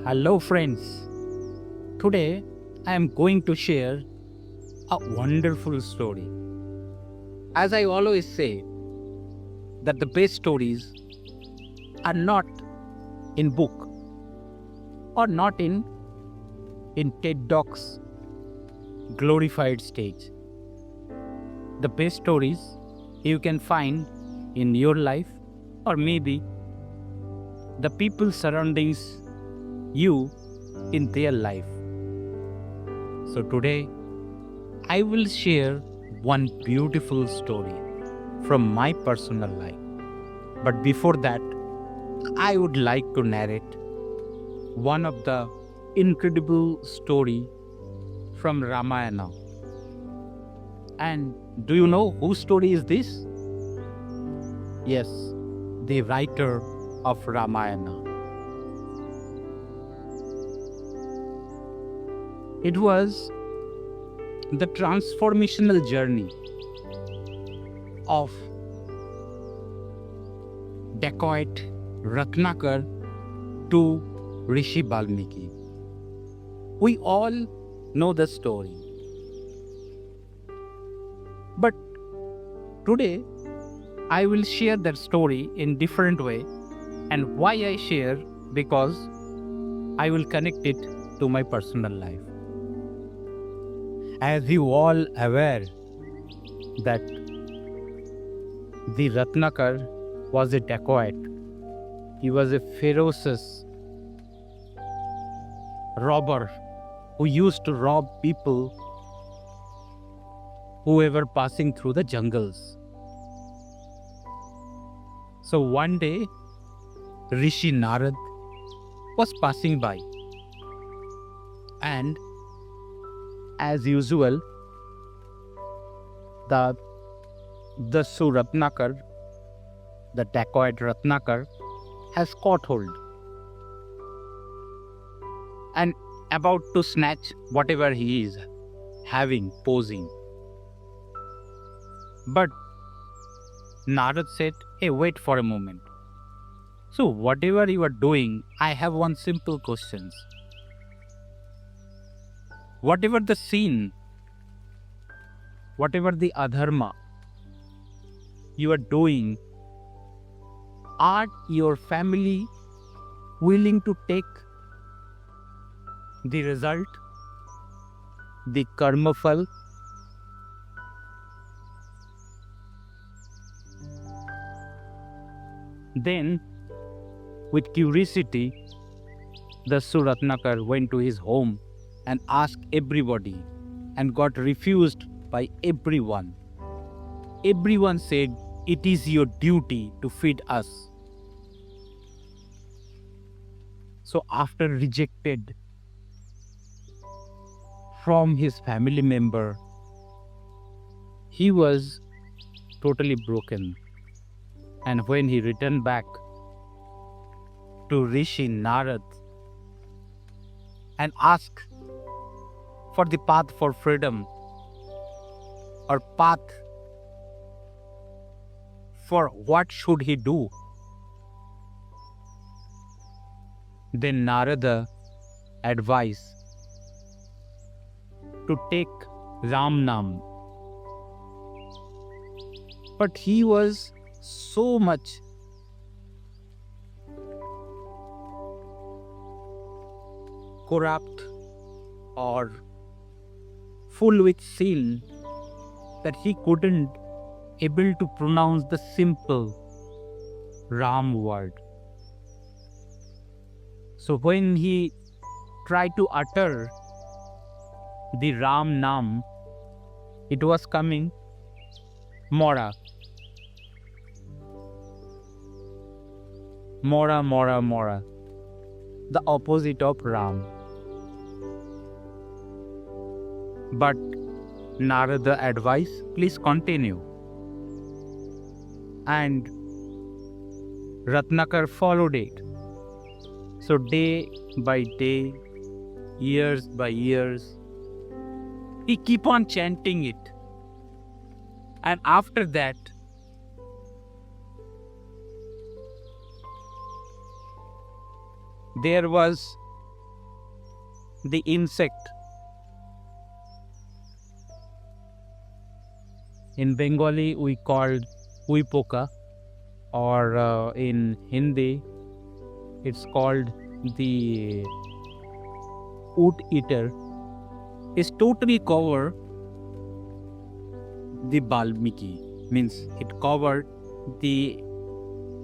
Hello, friends. Today I am going to share a wonderful story. As I always say, that the best stories are not in book or not in TED Talks glorified stage. The best stories you can find in your life or maybe the people surroundings you in their life. So today I will share one beautiful story from my personal life. But before that, I would like to narrate one of the incredible story from Ramayana. And do you know whose story is this? Yes, the writer of Ramayana. It was the transformational journey of dacoit Ratnakara to Rishi Valmiki. We all know the story. But today I will share that story in different way, and why I share, because I will connect it to my personal life. As you all aware that the Ratnakar was a dacoit. He was a ferocious robber who used to rob people who were passing through the jungles. So one day, Rishi Narad was passing by, and as usual, the Ratnakar, the dacoit Ratnakar, has caught hold and about to snatch whatever he is having, posing. But Narad said, "Hey, wait for a moment. So whatever you are doing, I have one simple question. Whatever the sin, whatever the adharma you are doing, are your family willing to take the result, the karma phal?" Then, with curiosity, the Ratnakar went to his home and asked everybody and got refused by everyone. Everyone said, "It is your duty to feed us." So after rejected from his family member, he was totally broken. And when he returned back to Rishi Narad and asked for the path for freedom or path for what should he do, then Narada advised to take Ram Nam. But he was so much corrupt or full with sin that he couldn't able to pronounce the simple Ram word. So when he tried to utter the Ram Nam, it was coming Mora. Mora, Mora, Mora. The opposite of Ram. But Narada advised, please continue. And Ratnakar followed it. So day by day, years by years, he keep on chanting it. And after that, there was the insect. In Bengali, we called uipoka, or in Hindi, it's called the wood eater, is totally covered the Valmiki. Means it covered the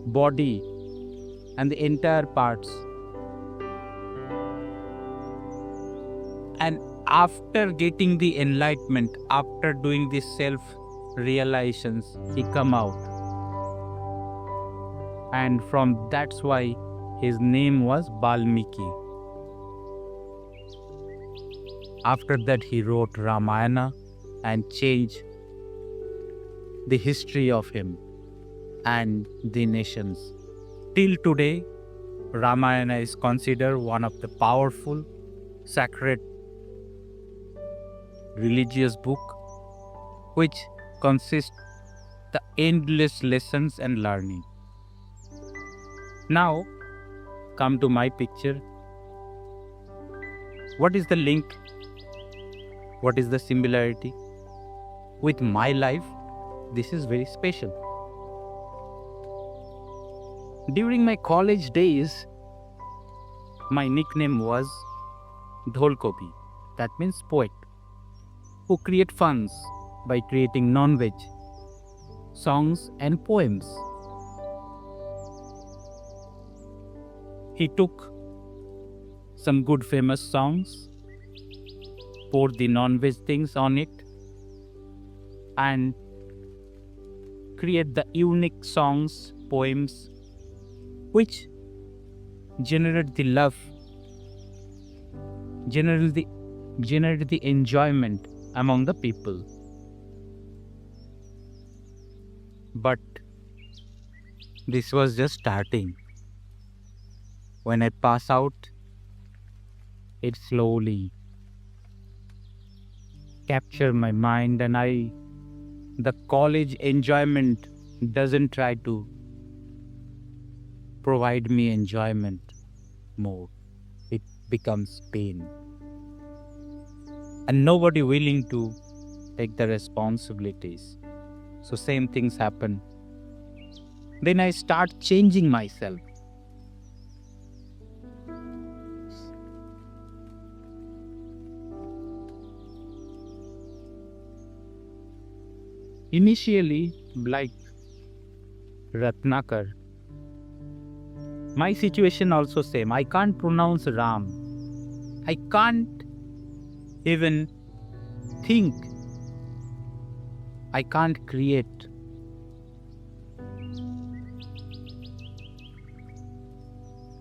body and the entire parts. And after getting the enlightenment, after doing the self-realizations, he come out. And from that's why his name was Valmiki. After that, he wrote Ramayana and changed the history of him and the nations. Till today, Ramayana is considered one of the powerful, sacred, religious book which consists the endless lessons and learning. Now, come to my picture. What is the link? What is the similarity with my life? This is very special. During my college days, my nickname was Dholkobi. That means poet, who create funs by creating non-veg songs and poems. He took some good famous songs, poured the non-veg things on it, and create the unique songs, poems, which generate the love, generate the enjoyment among the people. But this was just starting. When I pass out, it slowly captured my mind, and the college enjoyment doesn't try to provide me enjoyment more. It becomes pain. And nobody willing to take the responsibilities. So same things happen. Then I start changing myself. Initially, like Ratnakara, my situation also same. I can't pronounce Ram. I can't even think. I can't create.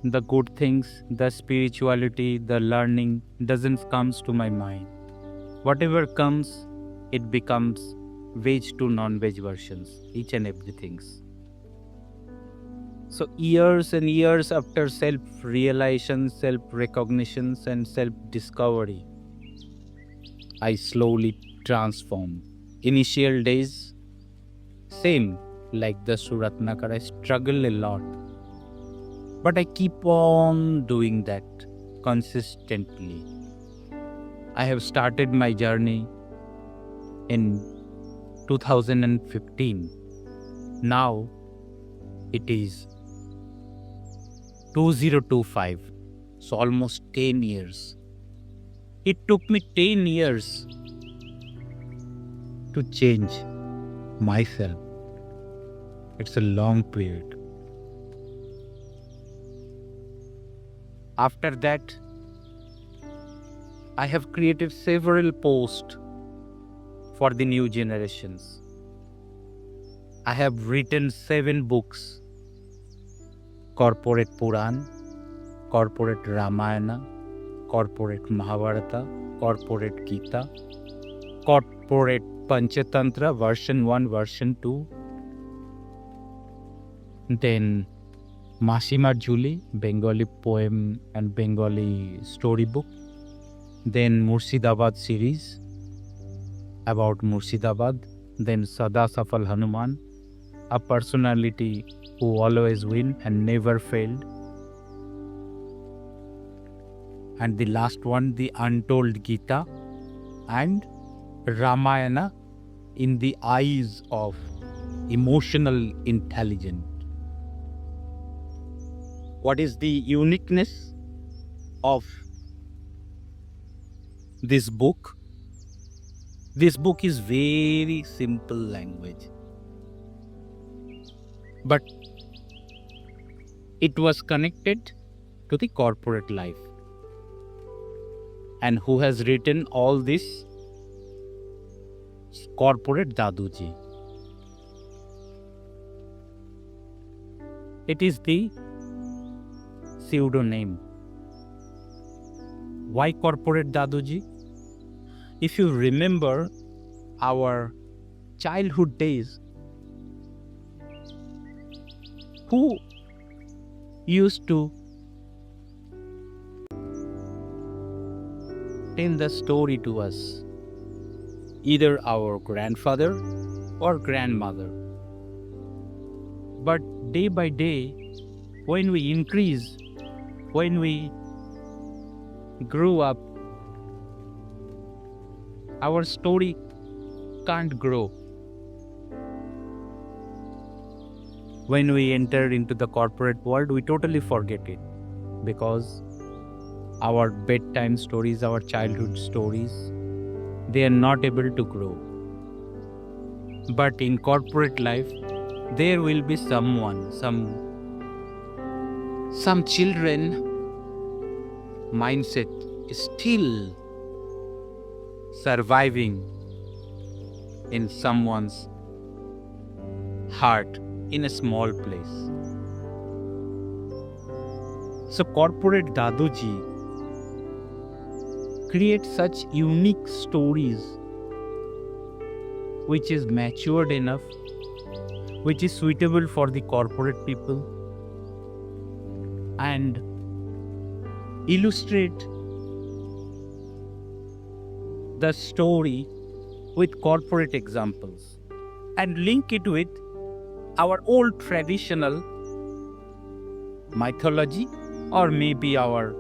The good things, the spirituality, the learning doesn't comes to my mind. Whatever comes, it becomes veg to non-veg versions, each and everything. So years and years after self-realization, self-recognitions and self-discovery, I slowly transform. Initial days, same like the Ratnakara, I struggle a lot. But I keep on doing that consistently. I have started my journey in 2015. Now it is 2025. So almost 10 years. It took me 10 years to change myself. It's a long period. After that, I have created several posts for the new generations. I have written 7 books: Corporate Puran, Corporate Ramayana, Corporate Mahabharata, Corporate Gita, Corporate Panchatantra version 1, version 2, then Masimar Juli, Bengali poem and Bengali storybook, then Murshidabad series about Murshidabad, then Sada Safal Hanuman, a personality who always win and never failed, and the last one, the untold Gita, and Ramayana in the eyes of emotional intelligence. What is the uniqueness of this book? This book is very simple language, but it was connected to the corporate life. And who has written all this? Corporate Daaduji. It is the pseudonym. Why corporate Daaduji? If you remember our childhood days, who used to tell the story to us? Either our grandfather or grandmother. But day by day, when we increase, when we grew up, our story can't grow. When we enter into the corporate world, we totally forget it, because our bedtime stories, our childhood stories, they are not able to grow. But in corporate life, there will be someone, some children mindset is still surviving in someone's heart in a small place. So corporate Daaduji create such unique stories which is matured enough, which is suitable for the corporate people, and illustrate the story with corporate examples and link it with our old traditional mythology or maybe our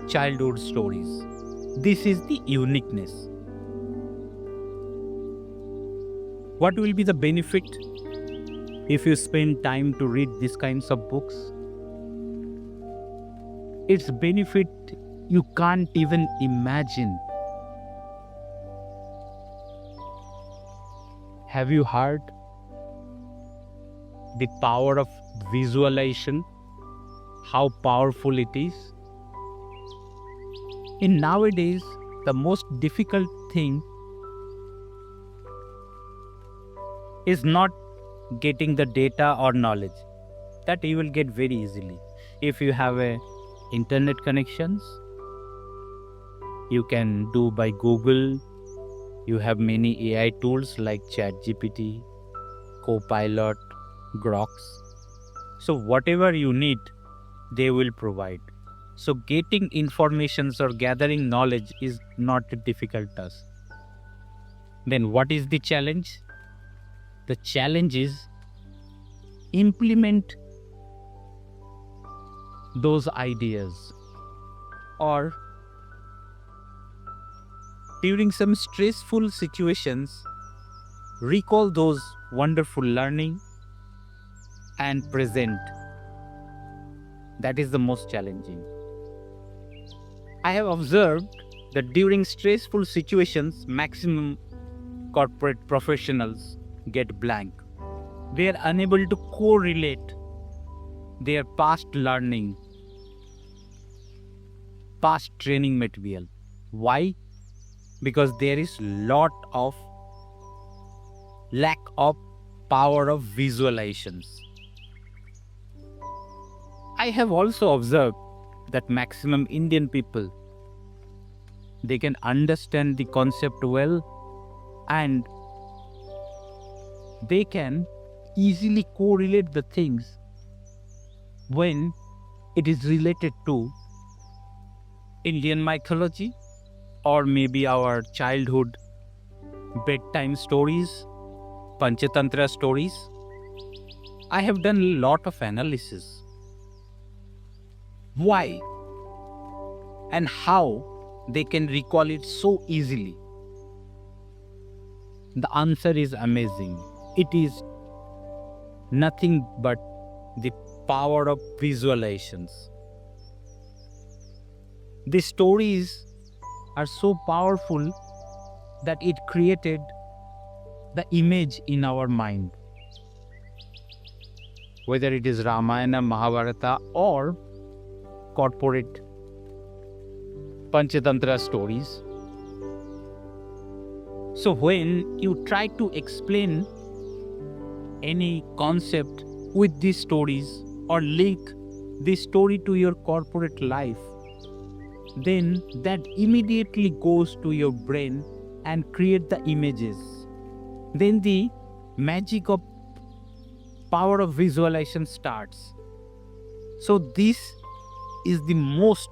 childhood stories. This is the uniqueness. What will be the benefit if you spend time to read these kinds of books? Its benefit you can't even imagine. Have you heard the power of visualization? How powerful it is? In nowadays, the most difficult thing is not getting the data or knowledge. That you will get very easily. If you have a internet connections, you can do by Google. You have many AI tools like ChatGPT, Copilot, Groks. So whatever you need, they will provide. So getting informations or gathering knowledge is not a difficult task. Then what is the challenge? The challenge is implement those ideas, or during some stressful situations, recall those wonderful learning and present. That is the most challenging. I have observed that during stressful situations, maximum corporate professionals get blank. They are unable to correlate their past learning, past training material. Why? Because there is lot of lack of power of visualizations. I have also observed that maximum Indian people, they can understand the concept well and they can easily correlate the things when it is related to Indian mythology or maybe our childhood bedtime stories, Panchatantra stories. I have done a lot of analysis. Why? and how they can recall it so easily? The answer is amazing. It is nothing but the power of visualizations. The stories are so powerful that it created the image in our mind. Whether it is Ramayana, Mahabharata, or corporate Panchatantra stories. So when you try to explain any concept with these stories or link this story to your corporate life, then that immediately goes to your brain and create the images. Then the magic of power of visualization starts. So this is the most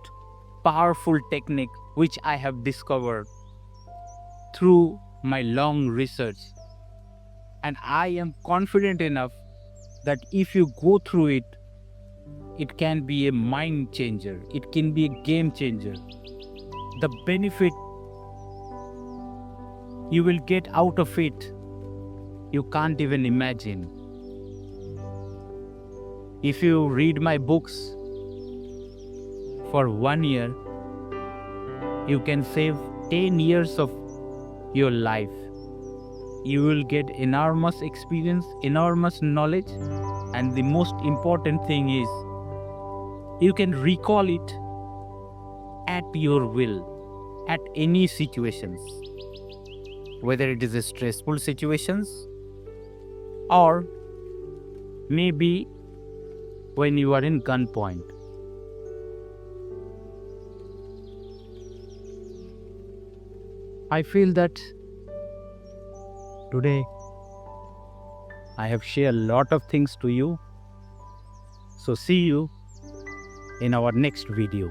powerful technique which I have discovered through my long research, and I am confident enough that if you go through it, it can be a mind changer, it can be a game changer. The benefit you will get out of it, you can't even imagine. If you read my books for 1 year, you can save 10 years of your life. You will get enormous experience, enormous knowledge, and the most important thing is you can recall it at your will, at any situations, whether it is a stressful situations or maybe when you are in gunpoint. I feel that today I have shared a lot of things to you. So see you in our next video.